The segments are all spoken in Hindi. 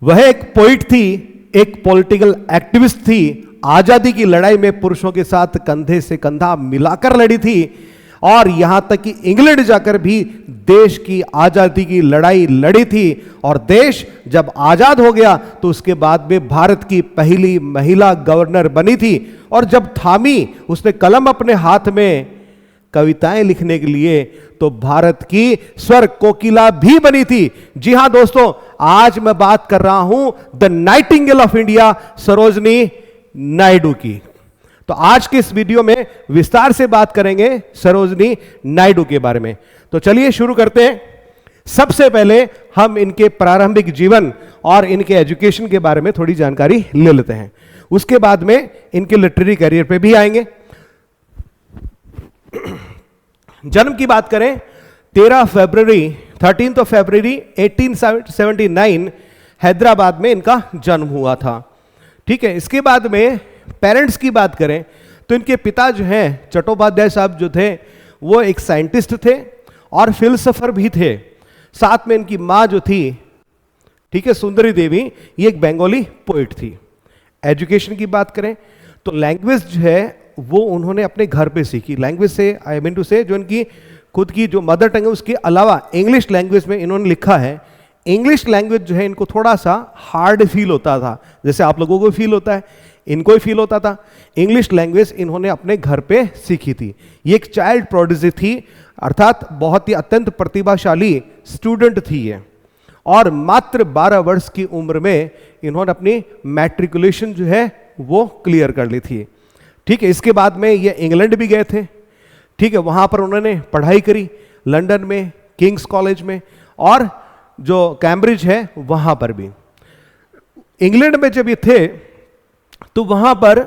वह एक पोइट थी, एक पॉलिटिकल एक्टिविस्ट थी, आजादी की लड़ाई में पुरुषों के साथ कंधे से कंधा मिलाकर लड़ी थी और यहां तक कि इंग्लैंड जाकर भी देश की आजादी की लड़ाई लड़ी थी। और देश जब आजाद हो गया तो उसके बाद में भारत की पहली महिला गवर्नर बनी थी। और जब थामी उसने कलम अपने हाथ में कविताएं लिखने के लिए तो भारत की स्वर कोकिला भी बनी थी। जी हां दोस्तों, आज मैं बात कर रहा हूं the Nightingale of India Sarojini Naidu की। तो आज के इस वीडियो में विस्तार से बात करेंगे सरोजनी नायडू के बारे में। तो चलिए शुरू करते हैं। सबसे पहले हम इनके प्रारंभिक जीवन और इनके एजुकेशन के बारे में थोड़ी जानकारी ले लेते हैं। उसके बाद में इनके लिटरेरी करियर पे भी आएंगे। जन्म की बात करें 13 फरवरी 1879 हैदराबाद में इनका जन्म हुआ था। ठीक है, इसके बाद में पेरेंट्स की बात करें तो इनके पिता जो हैं चट्टोपाध्याय साहब जो थे वो एक साइंटिस्ट थे और फिलोसोफर भी थे। साथ में इनकी माँ जो थी, ठीक है, सुंदरी देवी, ये एक बंगाली पोइट थी। एजुकेशन की बात करें तो लैंग्वेज जो है वो उन्होंने अपने घर पे सीखी। लैंग्वेज से आई मीन टू से जो इनकी खुद की जो मदर टंग है उसके अलावा इंग्लिश लैंग्वेज में इन्होंने लिखा है। इंग्लिश लैंग्वेज जो है इनको थोड़ा सा हार्ड फील होता था, जैसे आप लोगों को फील होता है, इनको ही फील होता था। इंग्लिश लैंग्वेज इन्होंने अपने घर पे सीखी थी। ये एक चाइल्ड प्रोडिजी थी, अर्थात बहुत ही अत्यंत प्रतिभाशाली स्टूडेंट थी ये। और मात्र 12 वर्ष की उम्र में इन्होंने अपनी मैट्रिकुलेशन जो है वो क्लियर कर ली थी। ठीक है, इसके बाद में ये इंग्लैंड भी गए थे। ठीक है, वहाँ पर उन्होंने पढ़ाई करी, लंदन में किंग्स कॉलेज में और जो कैम्ब्रिज है वहाँ पर भी। इंग्लैंड में जब ये थे तो वहाँ पर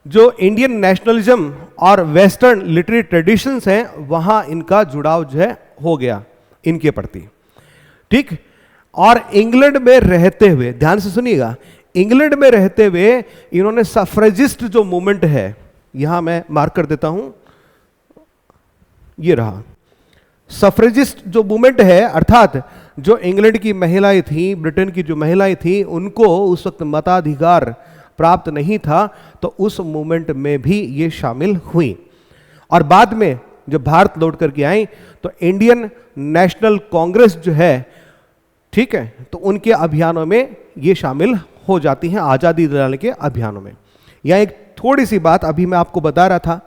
जो इंडियन नेशनलिज्म और वेस्टर्न लिटरेरी ट्रेडिशंस हैं वहाँ इनका जुड़ाव जो है हो गया इनके प्रति। ठीक, और इंग्लैंड में रहते हुए, ध्यान से सुनिएगा, इंग्लैंड में रहते हुए इन्होंने सफ्रेजिस्ट जो मूवमेंट है, यहां मैं मार्क कर देता हूं, ये रहा सफ्रेजिस्ट जो मूवमेंट है, अर्थात जो इंग्लैंड की महिलाएं थी, ब्रिटेन की जो महिलाएं थी, उनको उस वक्त मताधिकार प्राप्त नहीं था, तो उस मूवमेंट में भी ये शामिल हुई। और बाद में जब भारत लौट करके आई तो इंडियन नेशनल कांग्रेस जो है, ठीक है, तो उनके अभियानों में ये शामिल हो जाती हैं, आज़ादी दिलाने के अभियानों में। यहाँ एक थोड़ी सी बात अभी मैं आपको बता रहा था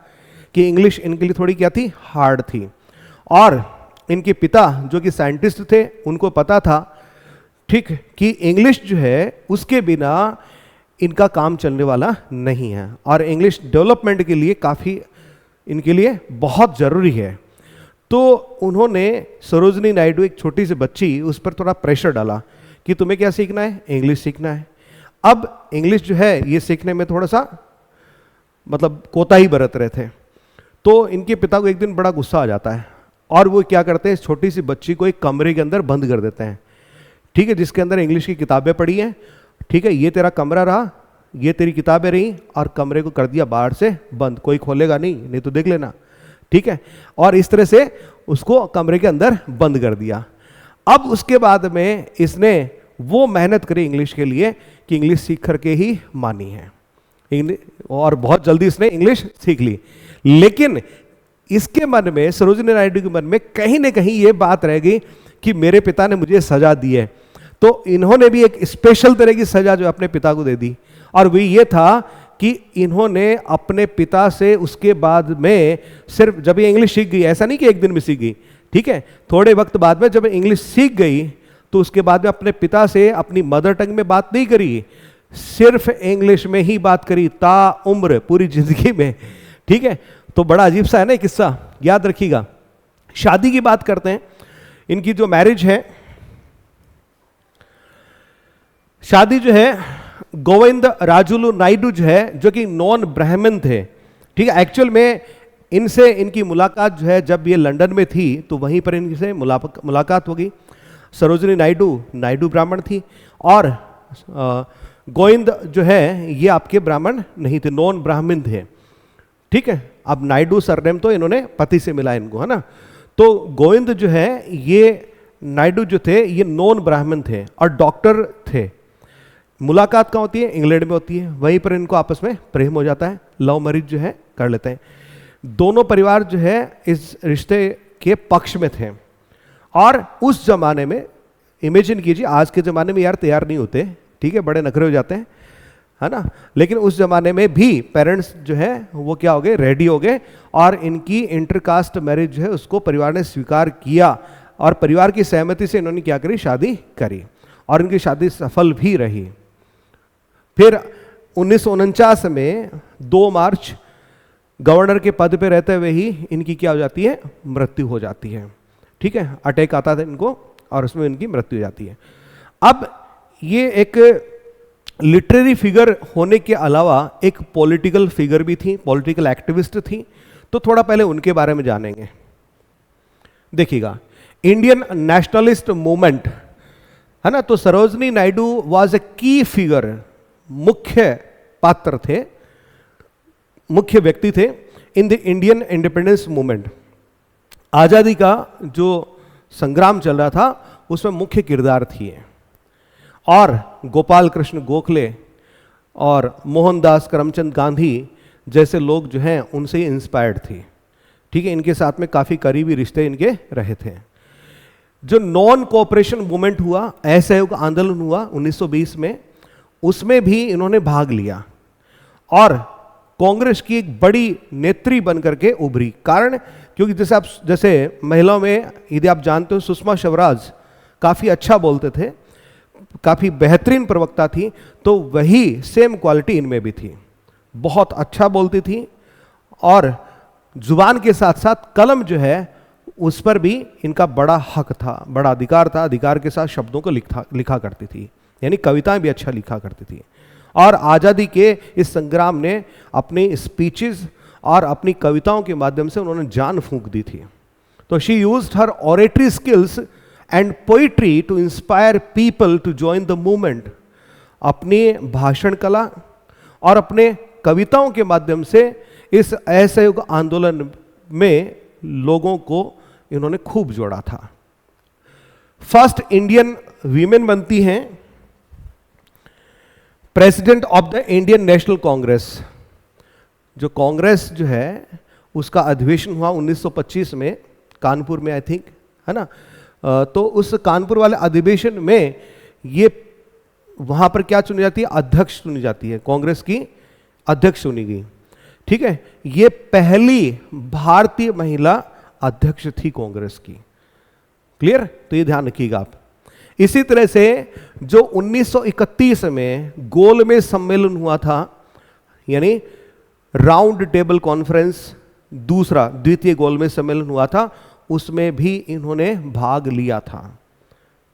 कि इंग्लिश इनके लिए थोड़ी क्या थी, हार्ड थी। और इनके पिता जो कि साइंटिस्ट थे उनको पता था, ठीक, कि इंग्लिश जो है उसके बिना इनका काम चलने वाला नहीं है और इंग्लिश डेवलपमेंट के लिए काफ़ी इनके लिए बहुत ज़रूरी है। तो उन्होंने सरोजनी नायडू, एक छोटी सी बच्ची, उस पर थोड़ा प्रेशर डाला कि तुम्हें क्या सीखना है, इंग्लिश सीखना है। अब इंग्लिश जो है ये सीखने में थोड़ा सा मतलब कोताही बरत रहे थे। तो इनके पिता को एक दिन बड़ा गुस्सा आ जाता है और वो क्या करते हैं, इस छोटी सी बच्ची को एक कमरे के अंदर बंद कर देते हैं। ठीक है, जिसके अंदर इंग्लिश की किताबें पड़ी हैं। ठीक है, ये तेरा कमरा रहा, ये तेरी किताबें रही, और कमरे को कर दिया बाहर से बंद, कोई खोलेगा नहीं तो देख लेना। ठीक है, और इस तरह से उसको कमरे के अंदर बंद कर दिया। अब उसके बाद में इसने वो मेहनत करी इंग्लिश के लिए कि इंग्लिश सीख करके ही मानी है, और बहुत जल्दी इसने इंग्लिश सीख ली। लेकिन इसके मन में, सरोजनी नायडू के मन में कहीं ना कहीं ये बात रह गई कि मेरे पिता ने मुझे सजा दी है, तो इन्होंने भी एक स्पेशल तरह की सजा जो अपने पिता को दे दी। और वो ये था कि इन्होंने अपने पिता से उसके बाद में सिर्फ, जब ये इंग्लिश सीख गई, ऐसा नहीं कि एक दिन में सीख गई, ठीक है, थोड़े वक्त बाद में जब इंग्लिश सीख गई तो उसके बाद में अपने पिता से अपनी मदर टंग में बात नहीं करी, सिर्फ इंग्लिश में ही बात करी ता उम्र, पूरी जिंदगी में। ठीक है, तो बड़ा अजीब सा है ना किस्सा, याद रखिएगा। शादी की बात करते हैं, इनकी जो मैरिज है, शादी जो है गोविंद राजुलू नायडू जो है, जो कि नॉन ब्राह्मण थे। ठीक है, एक्चुअल में इनसे इनकी मुलाकात जो है जब ये लंदन में थी तो वहीं पर इनसे मुलाकात हो गई। सरोजनी नायडू ब्राह्मण थी और गोविंद जो है ये आपके ब्राह्मण नहीं थे, नॉन ब्राह्मण थे। ठीक है, अब नायडू सरनेम तो इन्होंने पति से मिला इनको, है ना। तो गोविंद जो है ये नायडू जो थे ये नॉन ब्राह्मण थे और डॉक्टर थे। मुलाकात कहाँ होती है? इंग्लैंड में होती है। वहीं पर इनको आपस में प्रेम हो जाता है, लव मैरिज जो है कर लेते हैं। दोनों परिवार जो है इस रिश्ते के पक्ष में थे। और उस जमाने में इमेजिन कीजिए, आज के ज़माने में यार तैयार नहीं होते, ठीक है, बड़े नखरे हो जाते हैं, है ना, लेकिन उस ज़माने में भी पेरेंट्स जो है वो क्या हो गए, रेडी हो गए, और इनकी इंटरकास्ट मैरिज जो है उसको परिवार ने स्वीकार किया, और परिवार की सहमति से इन्होंने क्या करी, शादी करी, और इनकी शादी सफल भी रही। फिर 1949 में 2 मार्च गवर्नर के पद पे रहते हुए ही इनकी क्या हो जाती है, मृत्यु हो जाती है। ठीक है, अटैक आता था इनको और उसमें इनकी मृत्यु हो जाती है। अब ये एक लिटरेरी फिगर होने के अलावा एक पॉलिटिकल फिगर भी थी, पॉलिटिकल एक्टिविस्ट थी, तो थोड़ा पहले उनके बारे में जानेंगे। देखिएगा, इंडियन नेशनलिस्ट मूवमेंट है ना, तो सरोजनी नायडू वाज ए की फिगर, मुख्य पात्र थे, मुख्य व्यक्ति थे in the Indian independence movement. आज़ादी का जो संग्राम चल रहा था उसमें मुख्य किरदार थी। और गोपाल कृष्ण गोखले और मोहनदास करमचंद गांधी जैसे लोग जो हैं उनसे इंस्पायर्ड थी। ठीक है, इनके साथ में काफ़ी करीबी रिश्ते इनके रहे थे। जो नॉन कोऑपरेशन मूवमेंट हुआ, असहयोग आंदोलन हुआ 1920 में, उसमें भी इन्होंने भाग लिया और कांग्रेस की एक बड़ी नेत्री बन करके उभरी। कारण क्योंकि जैसे महिलाओं में यदि आप जानते हो, सुषमा स्वराज काफ़ी अच्छा बोलते थे, काफ़ी बेहतरीन प्रवक्ता थी, तो वही सेम क्वालिटी इनमें भी थी। बहुत अच्छा बोलती थी और जुबान के साथ साथ कलम जो है उस पर भी इनका बड़ा हक था, बड़ा अधिकार था। अधिकार के साथ शब्दों को लिखा करती थी, यानी कविताएं भी अच्छा लिखा करती थी। और आज़ादी के इस संग्राम ने अपनी स्पीचेस और अपनी कविताओं के माध्यम से उन्होंने जान फूंक दी थी। तो she used her oratory skills and poetry to inspire people to join the movement. अपनी भाषण कला और अपने कविताओं के माध्यम से इस असहयोग आंदोलन में लोगों को इन्होंने खूब जोड़ा था। फर्स्ट इंडियन वीमेन बनती हैं president of the Indian national Congress. जो कांग्रेस जो है उसका अधिवेशन हुआ 1925 में कानपुर में, आई थिंक, है ना। तो उस कानपुर वाले अधिवेशन में ये वहां पर क्या चुनी जाती है, अध्यक्ष चुनी जाती है, कांग्रेस की अध्यक्ष चुनी गई। ठीक है, ये पहली भारतीय महिला अध्यक्ष थी कांग्रेस की। क्लियर, तो ये ध्यान रखिएगा आप। इसी तरह से जो 1931 में गोलमेज सम्मेलन हुआ था, यानी राउंड टेबल कॉन्फ्रेंस, द्वितीय गोलमेज सम्मेलन हुआ था, उसमें भी इन्होंने भाग लिया था।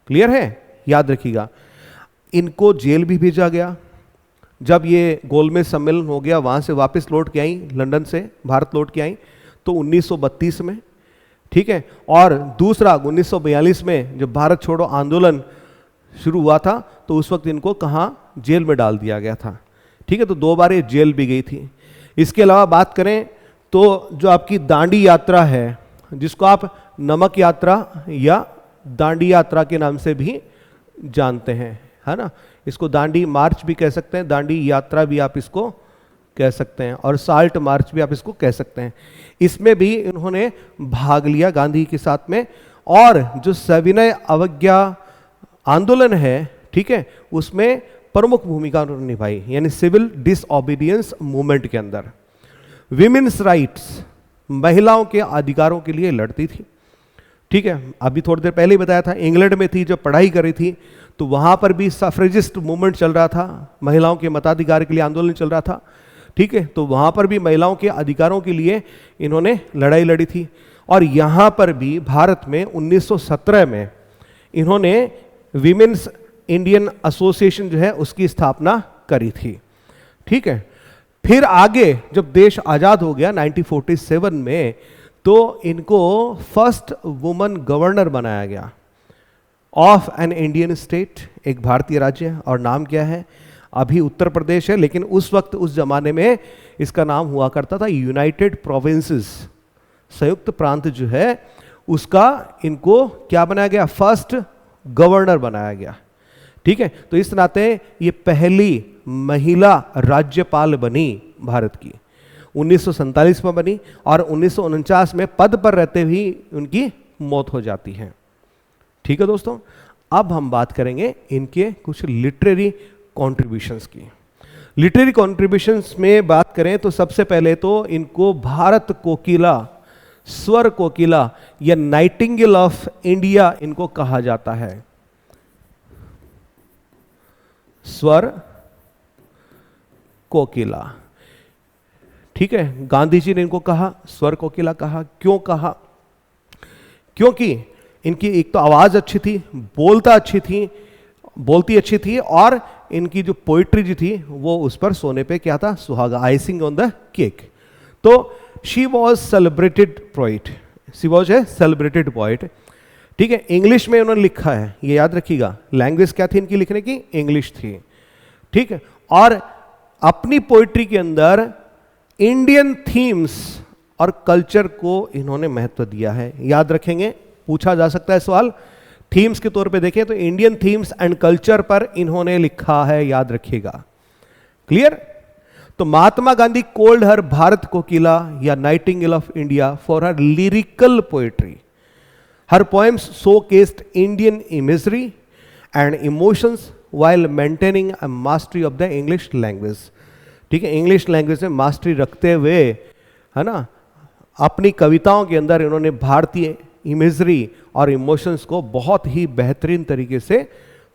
क्लियर है, याद रखिएगा। इनको जेल भी भेजा गया। जब ये गोलमेज सम्मेलन हो गया, वहां से वापस लौट के आई, लंदन से भारत लौट के आई, तो 1932 में, ठीक है। और दूसरा 1942 में जब भारत छोड़ो आंदोलन शुरू हुआ था, तो उस वक्त इनको कहाँ, जेल में डाल दिया गया था। ठीक है, तो 2 बार ये जेल भी गई थी। इसके अलावा बात करें तो जो आपकी दांडी यात्रा है, जिसको आप नमक यात्रा या दांडी यात्रा के नाम से भी जानते हैं, है ना। इसको दांडी मार्च भी कह सकते हैं, दांडी यात्रा भी आप इसको कह सकते हैं, और साल्ट मार्च भी आप इसको कह सकते हैं। इसमें भी इन्होंने भाग लिया गांधी के साथ में। और जो सविनय अवज्ञा आंदोलन है, ठीक है, उसमें प्रमुख भूमिका उन्होंने निभाई, यानी सिविल डिसओबीडियंस मूवमेंट के अंदर। विमेन्स राइट्स, महिलाओं के अधिकारों के लिए लड़ती थी। ठीक है, अभी थोड़ी देर पहले ही बताया था, इंग्लैंड में थी, जब पढ़ाई कर रही थी, तो वहां पर भी सफ्रेजिस्ट मूवमेंट चल रहा था, महिलाओं के मताधिकार के लिए आंदोलन चल रहा था। ठीक है, तो वहां पर भी महिलाओं के अधिकारों के लिए इन्होंने लड़ाई लड़ी थी। और यहां पर भी भारत में 1917 में इन्होंने विमेन्स इंडियन एसोसिएशन जो है उसकी स्थापना करी थी। ठीक है, फिर आगे जब देश आजाद हो गया 1947 में, तो इनको फर्स्ट वुमन गवर्नर बनाया गया ऑफ एन इंडियन स्टेट, एक भारतीय राज्य। और नाम क्या है, अभी उत्तर प्रदेश है, लेकिन उस वक्त उस जमाने में इसका नाम हुआ करता था यूनाइटेड प्रोविंसेस, संयुक्त प्रांत जो है उसका इनको क्या बनाया गया, फर्स्ट गवर्नर बनाया गया। ठीक है, तो इस नाते ये पहली महिला राज्यपाल बनी भारत की, 1947 में बनी और 1949 में पद पर रहते हुए उनकी मौत हो जाती है। ठीक है दोस्तों, अब हम बात करेंगे इनके कुछ लिटरेरी कॉन्ट्रीब्यूशंस की। लिटरेरी कॉन्ट्रीब्यूशंस में बात करें तो सबसे पहले तो इनको भारत कोकिला, स्वर कोकिला या नाइटिंगेल ऑफ इंडिया इनको कहा जाता है। स्वर कोकिला, ठीक है, गांधी जी ने इनको कहा, स्वर कोकिला कहा। क्यों कहा? क्योंकि इनकी एक तो आवाज अच्छी थी, बोलती अच्छी थी और इनकी जो पोइट्री जी थी वो उस पर सोने पे क्या था, सुहागा, आइसिंग ऑन द केक। तो she was celebrated poet, she was a celebrated poet. ठीक है, इंग्लिश में उन्होंने लिखा है, ये याद रखिएगा, लैंग्वेज क्या थी इनकी लिखने की, इंग्लिश थी। ठीक है, और अपनी पोइट्री के अंदर इंडियन थीम्स और कल्चर को इन्होंने महत्व दिया है। याद रखेंगे, पूछा जा सकता है सवाल, थीम्स के तौर पे देखें तो इंडियन थीम्स एंड कल्चर पर इन्होंने लिखा है, याद रखिएगा। क्लियर? तो महात्मा गांधी कोल्ड हर भारत कोकिला या Nightingale of India for her lyrical poetry. Her poems showcased Indian imagery and emotions while maintaining a mastery of the English language। ठीक है, इंग्लिश लैंग्वेज में मास्टरी रखते हुए, है ना, अपनी कविताओं के अंदर इन्होंने भारतीय इमेजरी और इमोशंस को बहुत ही बेहतरीन तरीके से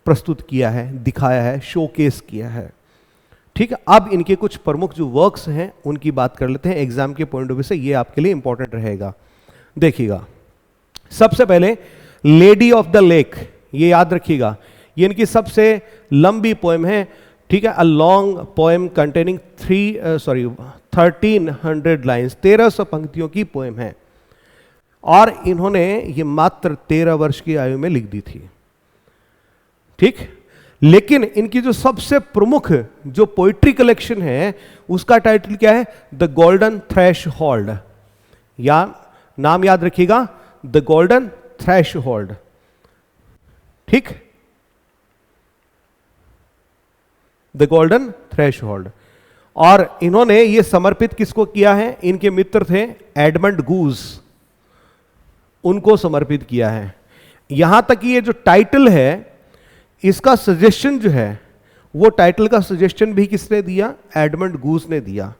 प्रस्तुत किया है, दिखाया है, शोकेस किया है। ठीक है, अब इनके कुछ प्रमुख जो वर्क्स हैं उनकी बात कर लेते हैं, एग्जाम के पॉइंट ऑफ व्यू से ये आपके लिए इंपॉर्टेंट रहेगा। देखिएगा, सबसे पहले लेडी ऑफ द लेक, ये याद रखिएगा, ये इनकी सबसे लंबी पोएम है। ठीक है, a long poem containing 1300 lines, 1300 पंक्तियों की पोएम है और इन्होंने ये मात्र 13 वर्ष की आयु में लिख दी थी। ठीक, लेकिन इनकी जो सबसे प्रमुख जो पोइट्री कलेक्शन है उसका टाइटल क्या है, द गोल्डन थ्रेशहोल्ड, या नाम याद रखिएगा, द गोल्डन थ्रेशहोल्ड। ठीक, द गोल्डन थ्रेशहोल्ड। और इन्होंने ये समर्पित किसको किया है, इनके मित्र थे एडमंड गूज, उनको समर्पित किया है। यहां तक कि ये जो टाइटल है इसका सजेशन जो है, वो टाइटल का सजेशन भी किसने दिया, एडमंड गूज ने दिया,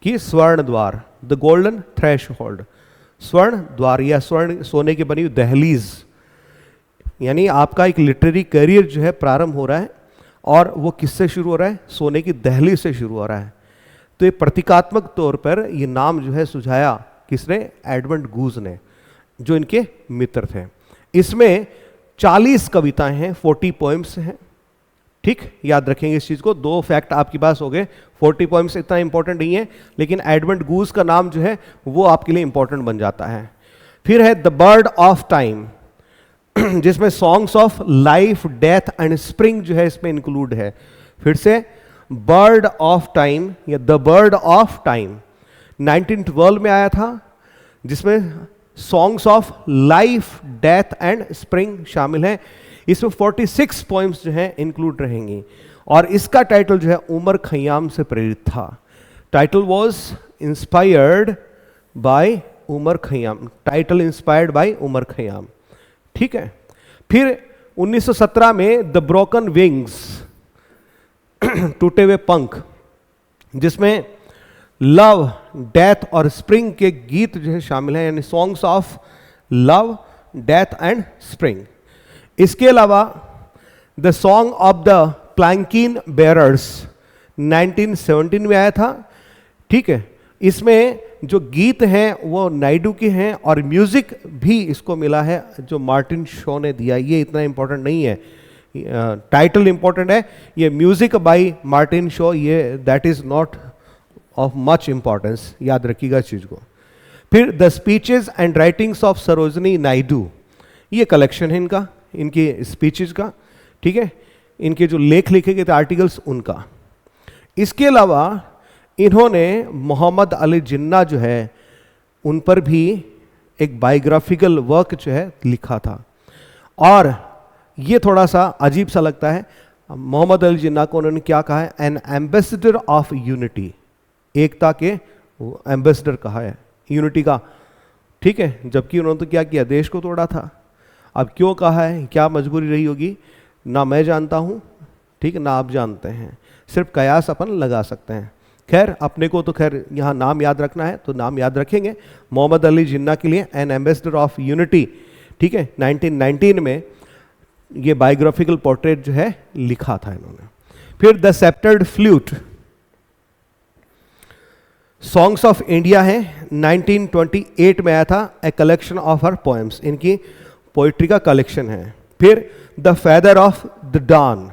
कि स्वर्ण द्वार, द गोल्डन थ्रेशहोल्ड, स्वर्ण द्वार या स्वर्ण सोने की बनी हुई दहलीज। यानी आपका एक लिटरेरी करियर जो है प्रारंभ हो रहा है और वो किससे शुरू हो रहा है, सोने की दहलीज से शुरू हो रहा है। तो ये प्रतीकात्मक तौर पर ये नाम जो है सुझाया किसने, एडमंड गूज ने, जो इनके मित्र थे। इसमें 40 कविताएं हैं, 40 पोएम्स हैं। ठीक, याद रखेंगे इस चीज को, 2 फैक्ट आपके पास हो गए। 40 पोएम्स इतना इंपॉर्टेंट नहीं है, लेकिन एडमंड गूज का नाम जो है वो आपके लिए इंपॉर्टेंट बन जाता है। फिर है द बर्ड ऑफ टाइम, जिसमें songs of life, death and spring जो है इसमें इंक्लूड है। फिर से बर्ड ऑफ टाइम या द बर्ड ऑफ टाइम 1912 में आया था, जिसमें songs of life, death and spring शामिल है। इसमें 46 पोएम्स जो हैं इंक्लूड रहेंगी और इसका टाइटल जो है उमर खयाम से प्रेरित था। Title was inspired by Omar Khayyam, title inspired by Omar Khayyam. ठीक है, फिर 1917 में द ब्रोकन विंग्स, टूटे हुए पंख, जिसमें लव, डेथ और स्प्रिंग के गीत जो है शामिल हैं, यानी songs of love, death and spring. इसके अलावा the song of the palanquin bearers 1917 में आया था। ठीक है, इसमें जो गीत हैं वो नायडू के हैं और म्यूजिक भी इसको मिला है जो मार्टिन शॉ ने दिया। ये इतना इंपॉर्टेंट नहीं है, टाइटल इंपॉर्टेंट है, ये म्यूजिक बाय मार्टिन शॉ, ये that is not of much importance, याद रखिएगा इस चीज को। फिर the speeches and writings of Sarojini Naidu, ये कलेक्शन है इनका, इनकी स्पीचेस का। ठीक है, इनके जो लेख लिखे गए थे आर्टिकल्स उनका। इसके अलावा इन्होंने मोहम्मद अली जिन्ना जो है उन पर भी एक बायोग्राफिकल वर्क जो है लिखा था। और ये थोड़ा सा अजीब सा लगता है। मोहम्मद अली जिन्ना को उन्होंने क्या कहा है? एन एम्बेसडर ऑफ यूनिटी, एकता के एम्बेसडर कहा है, यूनिटी का, ठीक है। जबकि उन्होंने तो क्या किया? देश को तोड़ा था। अब क्यों कहा है, क्या मजबूरी रही होगी, ना मैं जानता हूँ, ठीक है, ना आप जानते हैं, सिर्फ कयास अपन लगा सकते हैं। खैर अपने को तो खैर यहाँ नाम याद रखना है तो नाम याद रखेंगे, मोहम्मद अली जिन्ना के लिए एन एम्बेसडर ऑफ यूनिटी, ठीक है, 1919 में ये बायोग्राफिकल पोर्ट्रेट जो है लिखा था इन्होंने। फिर the sceptred flute, songs of India है, 1928 में आया था, a collection of her poems, इनकी पोइट्री का कलेक्शन है। फिर the feather of the dawn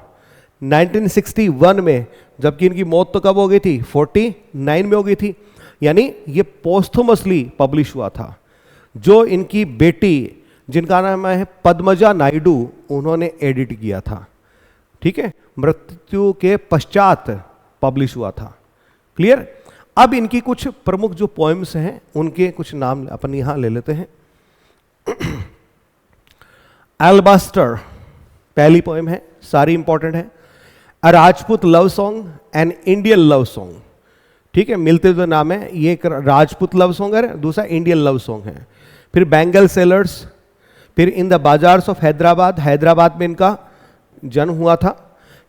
1961 में, जबकि इनकी मौत तो कब हो गई थी? 49 में हो गई थी, यानी ये पोस्थुमसली पब्लिश हुआ था। जो इनकी बेटी जिनका नाम है पद्मजा नायडू, उन्होंने एडिट किया था, ठीक है, मृत्यु के पश्चात पब्लिश हुआ था। क्लियर? अब इनकी कुछ प्रमुख जो पोएम्स हैं उनके कुछ नाम अपन यहां ले लेते हैं। एल्बास्टर पहली पोएम है, सारी इंपॉर्टेंट है। A Rajput love song and Indian love song, ठीक है, मिलते जुलते नाम है। ये एक राजपूत लव सॉन्ग है, दूसरा इंडियन लव सॉन्ग है। फिर बैंगल सेलर्स, फिर in the bazaars of Hyderabad, Hyderabad में इनका जन्म हुआ था,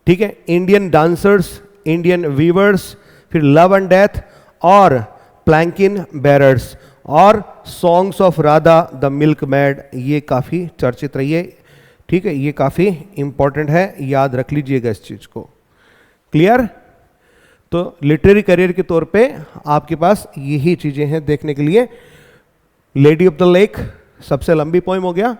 ठीक है। इंडियन डांसर्स, इंडियन वीवर्स, फिर लव एंड डेथ और प्लैंकिन बेरर्स और songs of Radha the milk mad, ये काफ़ी चर्चित रही है, ठीक है, ये काफ़ी इंपॉर्टेंट है, याद रख लीजिएगा इस चीज़ को। क्लियर? तो लिटरेरी करियर के तौर पे आपके पास यही चीज़ें हैं देखने के लिए। लेडी ऑफ द लेक सबसे लंबी पोइम हो गया,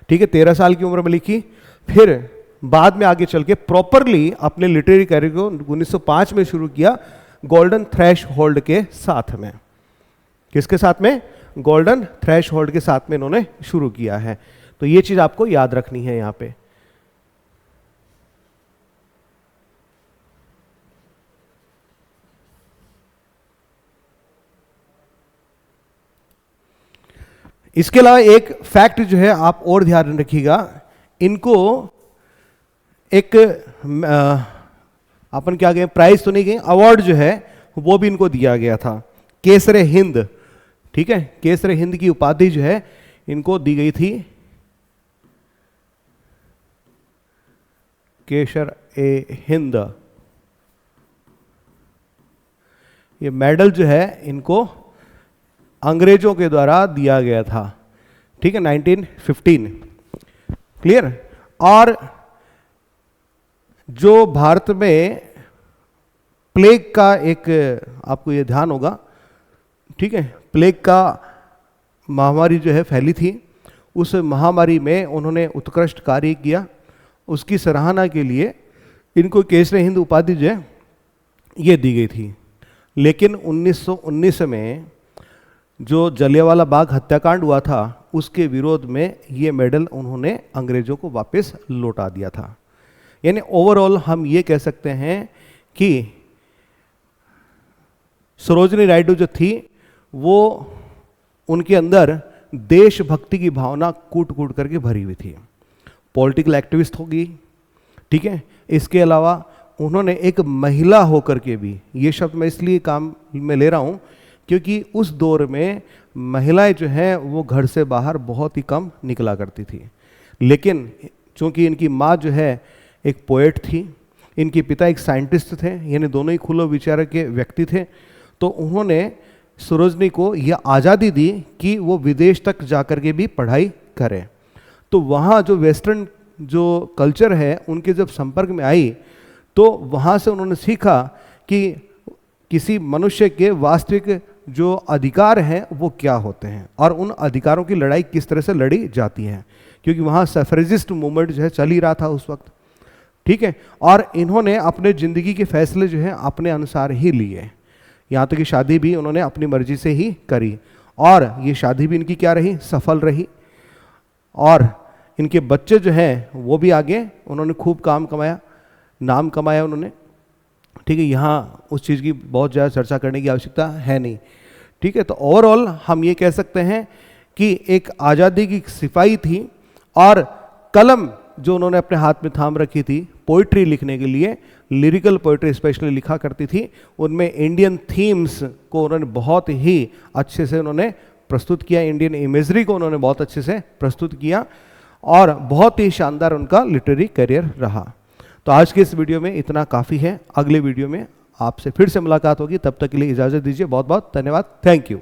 ठीक है, 13 साल की उम्र में लिखी। फिर बाद में आगे चल के प्रॉपरली अपने लिटरेरी करियर को 1905 में शुरू किया, गोल्डन थ्रेश होल्ड के साथ में। किसके साथ में? गोल्डन थ्रेश होल्ड के साथ में इन्होंने शुरू किया है। तो ये चीज आपको याद रखनी है यहां पे। इसके अलावा एक फैक्ट जो है आप और ध्यान रखिएगा, इनको एक अपन क्या गए, प्राइज तो नहीं गए, अवार्ड जो है वो भी इनको दिया गया था, केसरे हिंद, ठीक है, केसरे हिंद की उपाधि जो है इनको दी गई थी। केसर ए हिंद, ये मेडल जो है इनको अंग्रेजों के द्वारा दिया गया था, ठीक है, 1915। क्लियर? और जो भारत में प्लेग का एक, आपको ये ध्यान होगा, ठीक है, प्लेग का महामारी जो है फैली थी, उस महामारी में उन्होंने उत्कृष्ट कार्य किया, उसकी सराहना के लिए इनको केसरे हिंद उपाधि जो है ये दी गई थी। लेकिन 1919 में जो जलियांवाला बाग हत्याकांड हुआ था उसके विरोध में ये मेडल उन्होंने अंग्रेजों को वापस लौटा दिया था। यानी ओवरऑल हम ये कह सकते हैं कि सरोजिनी नायडू जो थी वो, उनके अंदर देशभक्ति की भावना कूट कूट करके भरी हुई थी। पॉलिटिकल एक्टिविस्ट होगी, ठीक है, इसके अलावा उन्होंने एक महिला होकर के भी, ये शब्द मैं इसलिए काम में ले रहा हूँ क्योंकि उस दौर में महिलाएं जो हैं वो घर से बाहर बहुत ही कम निकला करती थी। लेकिन चूंकि इनकी माँ जो है एक पोएट थी, इनके पिता एक साइंटिस्ट थे, यानी दोनों ही खुले विचार के व्यक्ति थे, तो उन्होंने सरोजनी को यह आज़ादी दी कि वो विदेश तक जाकर के भी पढ़ाई करें। तो वहाँ जो वेस्टर्न जो कल्चर है उनके जब संपर्क में आई तो वहाँ से उन्होंने सीखा कि किसी मनुष्य के वास्तविक जो अधिकार हैं वो क्या होते हैं और उन अधिकारों की लड़ाई किस तरह से लड़ी जाती है, क्योंकि वहाँ सफरेजिस्ट मूवमेंट जो है चल ही रहा था उस वक्त, ठीक है। और इन्होंने अपने ज़िंदगी के फैसले जो हैं अपने अनुसार ही लिए, यहाँ तक कि शादी भी उन्होंने अपनी मर्जी से ही करी और ये शादी भी इनकी क्या रही, सफल रही। और इनके बच्चे जो हैं वो भी आगे उन्होंने खूब काम कमाया, नाम कमाया उन्होंने, ठीक है। यहाँ उस चीज़ की बहुत ज़्यादा चर्चा करने की आवश्यकता है नहीं, ठीक है। तो ओवरऑल हम ये कह सकते हैं कि एक आज़ादी की सिपाही थी और कलम जो उन्होंने अपने हाथ में थाम रखी थी पोइट्री लिखने के लिए, लिरिकल पोइट्री स्पेशली लिखा करती थी, उनमें इंडियन थीम्स को उन्होंने बहुत ही अच्छे से उन्होंने प्रस्तुत किया, इंडियन इमेजरी को उन्होंने बहुत अच्छे से प्रस्तुत किया और बहुत ही शानदार उनका लिटरेरी करियर रहा। तो आज के इस वीडियो में इतना काफ़ी है, अगले वीडियो में आपसे फिर से मुलाकात होगी, तब तक के लिए इजाज़त दीजिए, बहुत बहुत धन्यवाद, थैंक यू।